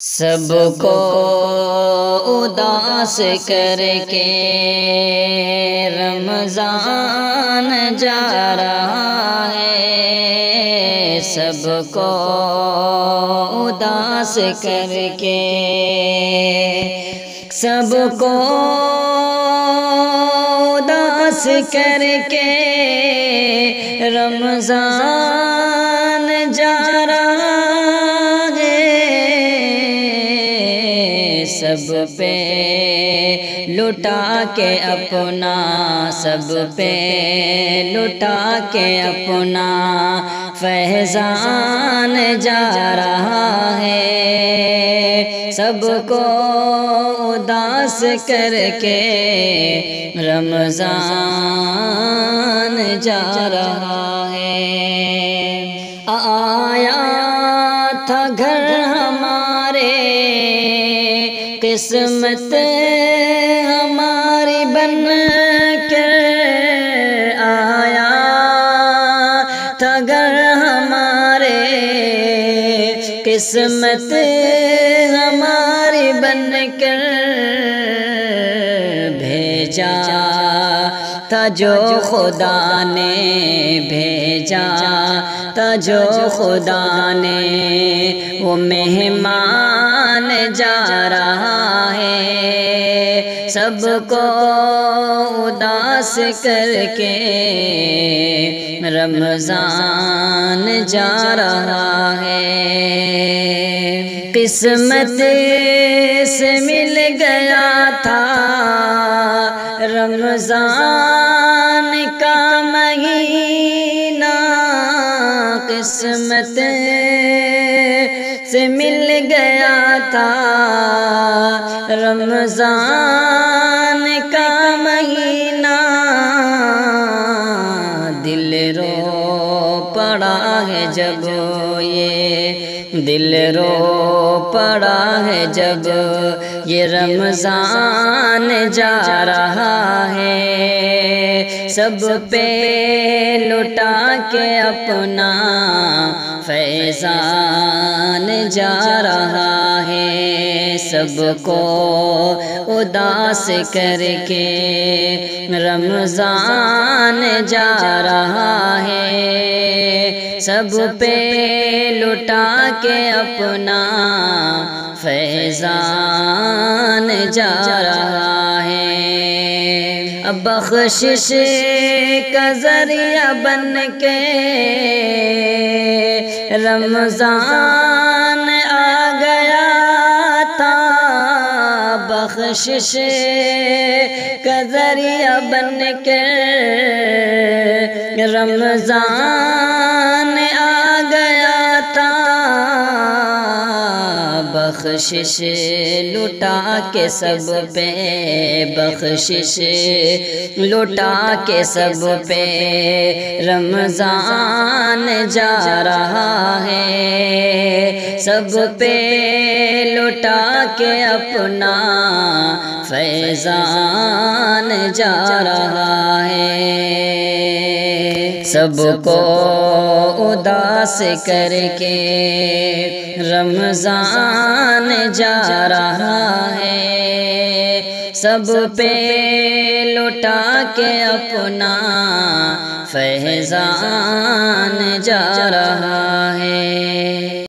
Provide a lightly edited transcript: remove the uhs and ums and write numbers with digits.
سب کو اداس کر کے رمضان جا رہا ہے، سب کو اداس کر کے، سب کو اداس کر کے رمضان جا رہا ہے، سب پہ لٹا کے اپنا، سب پہ لٹا کے اپنا فیضان جا رہا ہے، سب کو اداس کر کے رمضان جا رہا ہے۔ آیا تھا گھر ہمارے، قسمت ہماری بن کر آیا تھا گھر ہمارے، قسمت ہماری بن کر بھیجا تھا جو خدا نے، بھیجا تھا جو خدا نے، وہ مہمان جا رہا ہے، سب کو اداس کر کے رمضان جا رہا ہے۔ قسمت سے مل گیا تھا رمضان کا مہینہ، قسمت سے مل گیا تھا رمضان کا مہینہ، دل رو پڑا ہے جب یہ، دل رو پڑا ہے جب یہ رمضان جا رہا ہے، سب پہ لٹا کے اپنا فیضان جا رہا ہے، سب کو اداس کر کے رمضان جا رہا ہے، سب پہ لٹا کے اپنا فیضان جا رہا ہے۔ اب بخشش کا ذریعہ بن کے رمضان آ گیا تھا، بخشش کا ذریعہ بن کے رمضان آ گیا تھا، بخشش لٹا کے سب پہ، بخشش لٹا کے سب پہ رمضان جا رہا ہے، سب پہ لٹا کے اپنا فیضان جا رہا ہے، سب کو اداس کر کے رمضان جا رہا ہے، سب پہ لٹا کے اپنا فیضان جا رہا ہے۔